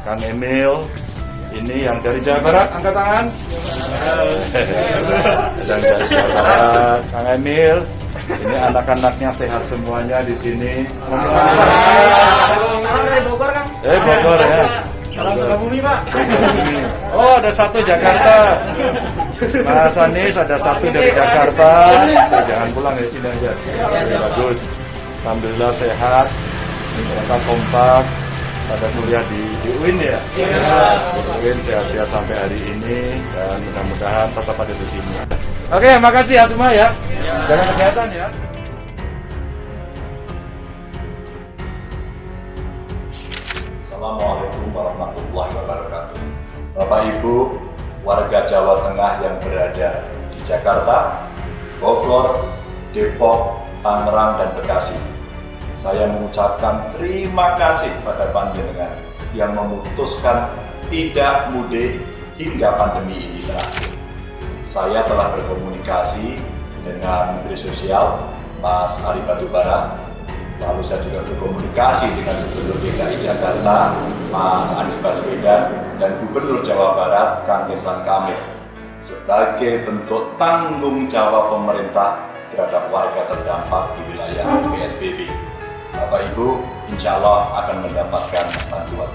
Kang Emil. Ini yang dari Jawa Barat, angkat tangan. Yang dari Jawa Barat, Kang Emil. Ini anak-anaknya sehat semuanya di sini. Bogor, Kang. Bogor ya. Salam Sukabumi, Pak. Oh, ada satu Jakarta. Mas Anies ada satu dari Jakarta. Jangan pulang ya, sini aja. Bagus. Alhamdulillah sehat. Mereka kompak. Pada kuliah di UIN ya. UIN sehat-sehat sampai hari ini dan mudah-mudahan tetap ada di sini. Oke, makasih ya semua ya. Jaga kesehatan ya. Assalamualaikum warahmatullahi wabarakatuh. Bapak Ibu, warga Jawa Tengah yang berada di Jakarta, Bogor, Depok, Tangerang, dan Bekasi. Saya mengucapkan terima kasih pada panjenengan yang memutuskan tidak mudik hingga pandemi ini berakhir. Saya telah berkomunikasi dengan Menteri Sosial, Mas Ari Batubara. Lalu saya juga berkomunikasi dengan Gubernur DKI Jakarta, Mas Anies Baswedan, dan Gubernur Jawa Barat, Kang Ridwan Kamil, sebagai bentuk tanggung jawab pemerintah terhadap warga terdampak di wilayah PSBB. Bapak Ibu, insya Allah akan mendapatkan bantuan.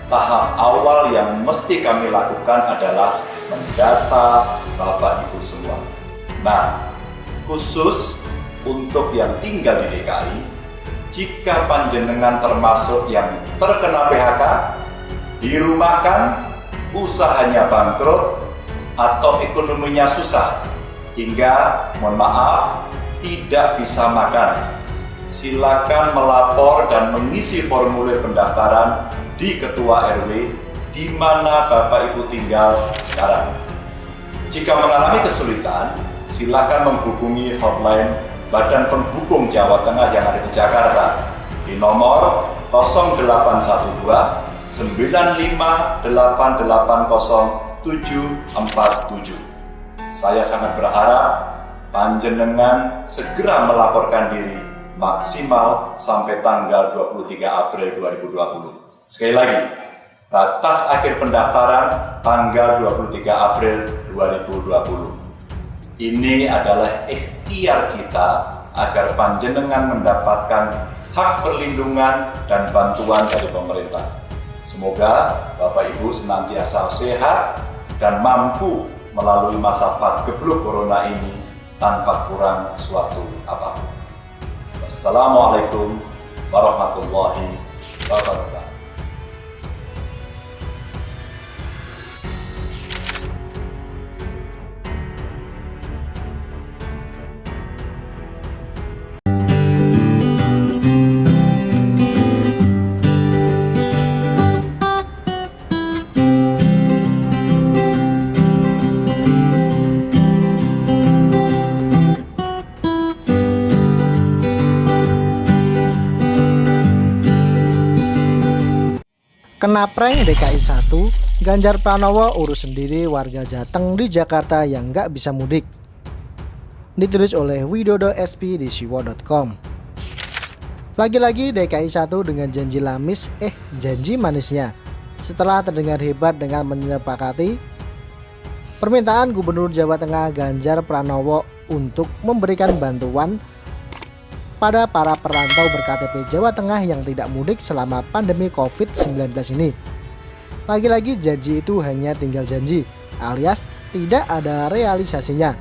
Tahap awal yang mesti kami lakukan adalah mendata Bapak Ibu semua. Nah, khusus untuk yang tinggal di DKI, jika panjenengan termasuk yang terkena PHK, dirumahkan, usahanya bangkrut, atau ekonominya susah, hingga, mohon maaf, tidak bisa makan, silakan melapor dan mengisi formulir pendaftaran di Ketua RW di mana Bapak Ibu tinggal sekarang. Jika mengalami kesulitan, silakan menghubungi hotline Badan Penghubung Jawa Tengah yang ada di Jakarta di nomor 0812 95 880 747. Saya sangat berharap panjenengan segera melaporkan diri maksimal sampai tanggal 23 April 2020. Sekali lagi, batas akhir pendaftaran tanggal 23 April 2020. Ini adalah ikhtiar kita agar panjenengan mendapatkan hak perlindungan dan bantuan dari pemerintah. Semoga Bapak Ibu senantiasa sehat dan mampu melalui masa pagebluk corona ini tanpa kurang suatu apapun. Assalamualaikum warahmatullahi wabarakatuh. Kena prank DKI 1, Ganjar Pranowo urus sendiri warga Jateng di Jakarta yang nggak bisa mudik. Ditulis oleh Widodo SP di siwo.com. Lagi-lagi DKI 1 dengan janji lamis, janji manisnya. Setelah terdengar hebat dengan menyepakati permintaan Gubernur Jawa Tengah Ganjar Pranowo untuk memberikan bantuan pada para perantau ber-KTP Jawa Tengah yang tidak mudik selama pandemi COVID-19 ini. Lagi-lagi janji itu hanya tinggal janji, alias tidak ada realisasinya.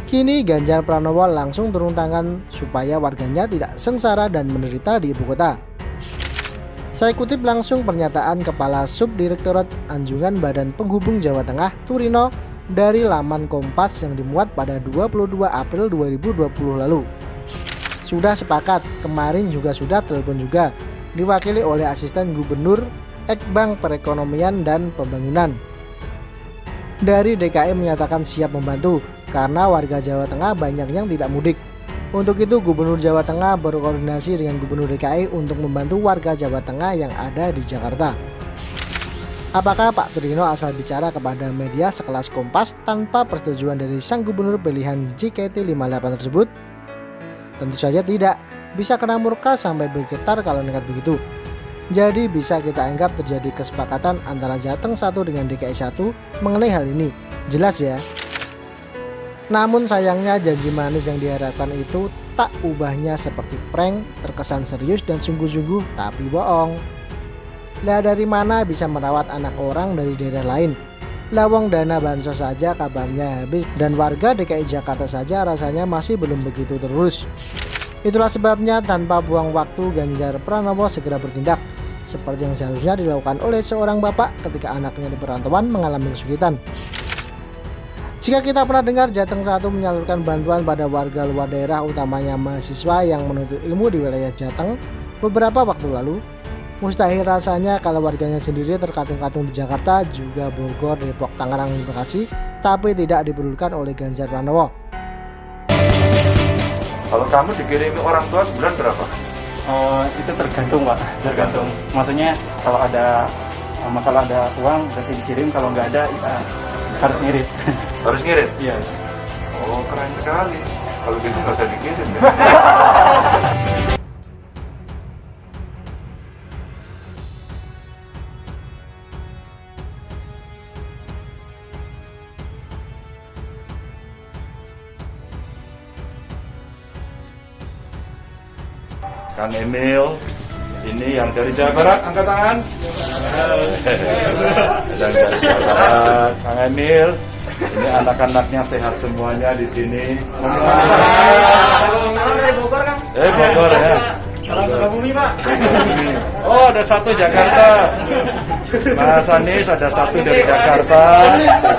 Kini Ganjar Pranowo langsung turun tangan supaya warganya tidak sengsara dan menderita di ibu kota. Saya kutip langsung pernyataan Kepala Subdirektorat Anjungan Badan Penghubung Jawa Tengah, Turino, dari laman Kompas yang dimuat pada 22 April 2020 lalu. Sudah sepakat, kemarin juga sudah telepon juga, diwakili oleh Asisten Gubernur Ekbank Perekonomian dan Pembangunan. Dari DKI menyatakan siap membantu, karena warga Jawa Tengah banyak yang tidak mudik. Untuk itu Gubernur Jawa Tengah berkoordinasi dengan Gubernur DKI untuk membantu warga Jawa Tengah yang ada di Jakarta. Apakah Pak Turino asal bicara kepada media sekelas Kompas tanpa persetujuan dari sang gubernur pilihan JKT58 tersebut? Tentu saja tidak, bisa kena murka sampai bergetar kalau nekat begitu. Jadi bisa kita anggap terjadi kesepakatan antara Jateng 1 dengan DKI 1 mengenai hal ini. Jelas ya. Namun sayangnya janji manis yang diharapkan itu tak ubahnya seperti prank, terkesan serius dan sungguh-sungguh tapi bohong. Lah dari mana bisa merawat anak orang dari daerah lain? Lawang dana bansos saja kabarnya habis dan warga DKI Jakarta saja rasanya masih belum begitu terurus. Itulah sebabnya tanpa buang waktu Ganjar Pranowo segera bertindak seperti yang seharusnya dilakukan oleh seorang bapak ketika anaknya di perantauan mengalami kesulitan. Jika kita pernah dengar Jateng 1 menyalurkan bantuan pada warga luar daerah utamanya mahasiswa yang menuntut ilmu di wilayah Jateng beberapa waktu lalu, mustahil rasanya kalau warganya sendiri terkatung-katung di Jakarta, juga Bogor, Depok, Tangerang, Bekasi, tapi tidak dipedulikan oleh Ganjar Pranowo. Kalau kamu dikirimi orang tua sebulan berapa? Itu tergantung Pak, tergantung. Maksudnya kalau ada uang berarti dikirim, kalau nggak ada ya harus ngirit. Harus ngirit? Iya. Oh, keren sekali. Kalau gitu nggak usah dikirim ya. Kang Emil, ini yang dari Jawa Barat, angkat tangan. Yang dari Jawa Barat, Kang Emil, ini anak-anaknya sehat semuanya di sini. Kalau dari Bogor Kang. Bogor ya. Salam Sukabumi Pak. Oh, ada satu Jakarta. Mas Anies ada satu dari Jakarta.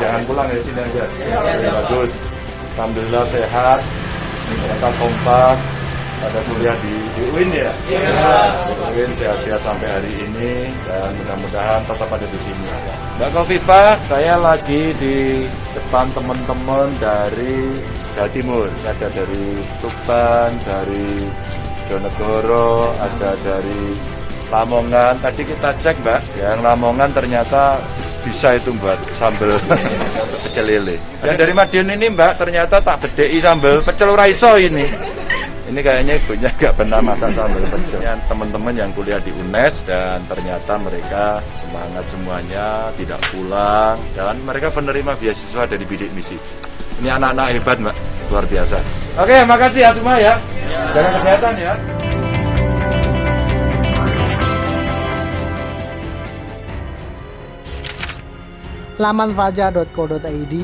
Jangan pulang ya, sini aja. Bagus. Alhamdulillah sehat. Mereka kompak. Ada kuliah di UIN ya? UIN sehat-sehat sampai hari ini dan mudah-mudahan tetap ada di sini. Mbak Kofifa, saya lagi di depan teman-teman dari Jawa Timur. Ada dari Tuban, dari Jonegoro, ada dari Lamongan. Tadi kita cek Mbak, yang Lamongan ternyata bisa itu buat sambal pecel lele. Yang dari Madiun ini Mbak, ternyata tak bedei sambal pecel raiso ini. Ini kayaknya ibunya nggak pernah masak sambal pecel. Teman-teman yang kuliah di UNES dan ternyata mereka semangat semuanya, tidak pulang dan mereka penerima beasiswa dari bidik misi. Ini anak-anak hebat Mbak, luar biasa. Oke, makasih ya semua ya. Jaga kesehatan ya. Laman fajar.co.id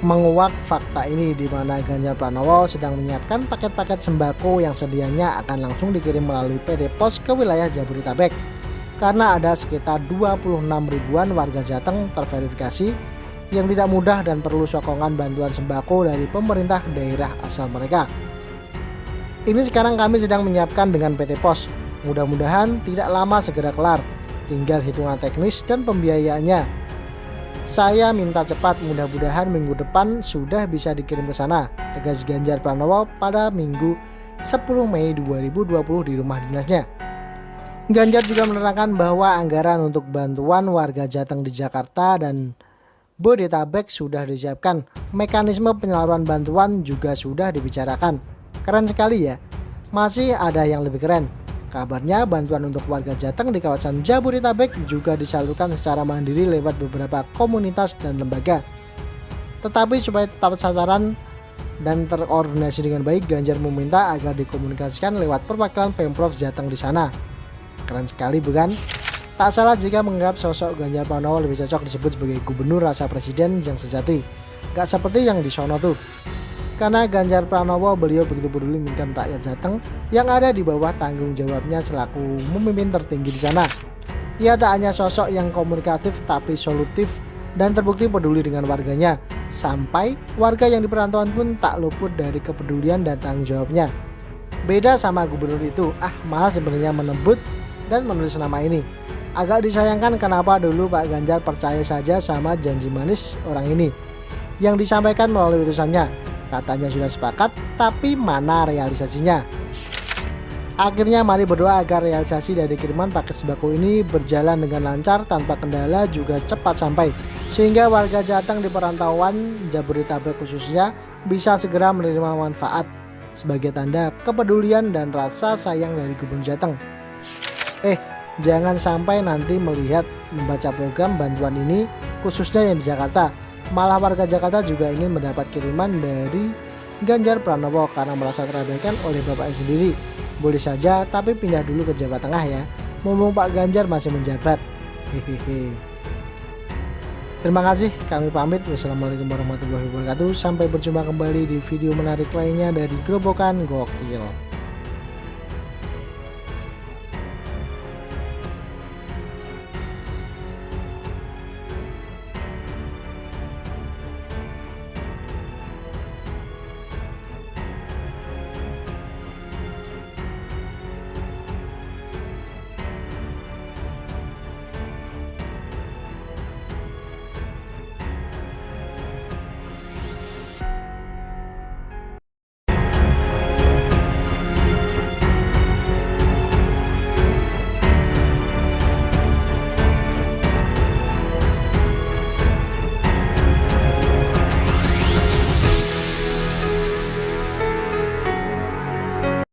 menguak fakta ini di mana Ganjar Pranowo sedang menyiapkan paket-paket sembako yang sedianya akan langsung dikirim melalui PT Pos ke wilayah Jabodetabek karena ada sekitar 26 ribuan warga Jateng terverifikasi yang tidak mudah dan perlu sokongan bantuan sembako dari pemerintah daerah asal mereka. Ini sekarang kami sedang menyiapkan dengan PT Pos. Mudah-mudahan tidak lama segera kelar, tinggal hitungan teknis dan pembiayaannya. Saya minta cepat, mudah-mudahan minggu depan sudah bisa dikirim ke sana, tegas Ganjar Pranowo pada Minggu 10 Mei 2020 di rumah dinasnya. Ganjar juga menerangkan bahwa anggaran untuk bantuan warga Jateng di Jakarta dan Bodetabek sudah disiapkan. Mekanisme penyaluran bantuan juga sudah dibicarakan. Keren sekali ya. Masih ada yang lebih keren. Kabarnya bantuan untuk warga Jateng di kawasan Jabodetabek juga disalurkan secara mandiri lewat beberapa komunitas dan lembaga. Tetapi supaya tetap sasaran dan terkoordinasi dengan baik, Ganjar meminta agar dikomunikasikan lewat perwakilan Pemprov Jateng di sana. Keren sekali bukan? Tak salah jika menganggap sosok Ganjar Pranowo lebih cocok disebut sebagai gubernur rasa presiden yang sejati. Gak seperti yang di sono tuh. Karena Ganjar Pranowo beliau begitu peduli dengan rakyat Jateng yang ada di bawah tanggung jawabnya selaku pemimpin tertinggi di sana. Ia tak hanya sosok yang komunikatif tapi solutif dan terbukti peduli dengan warganya, sampai warga yang di perantauan pun tak luput dari kepedulian dan tanggung jawabnya. Beda sama gubernur itu, malah sebenarnya menebut dan menulis nama ini. Agak disayangkan kenapa dulu Pak Ganjar percaya saja sama janji manis orang ini yang disampaikan melalui utusannya. Katanya sudah sepakat, tapi mana realisasinya? Akhirnya mari berdoa agar realisasi dari kiriman paket sembako ini berjalan dengan lancar tanpa kendala juga cepat sampai. Sehingga warga Jateng di perantauan Jabodetabek khususnya bisa segera menerima manfaat sebagai tanda kepedulian dan rasa sayang dari Gubernur Jateng. Jangan sampai nanti melihat membaca program bantuan ini khususnya yang di Jakarta, malah warga Jakarta juga ingin mendapat kiriman dari Ganjar Pranowo karena merasa terabaikan oleh bapaknya sendiri. Boleh saja, tapi pindah dulu ke Jawa Tengah ya, mumpung Pak Ganjar masih menjabat. Hehehe. Terima kasih, kami pamit. Wassalamualaikum warahmatullahi wabarakatuh. Sampai berjumpa kembali di video menarik lainnya dari Gerobokan Gokil.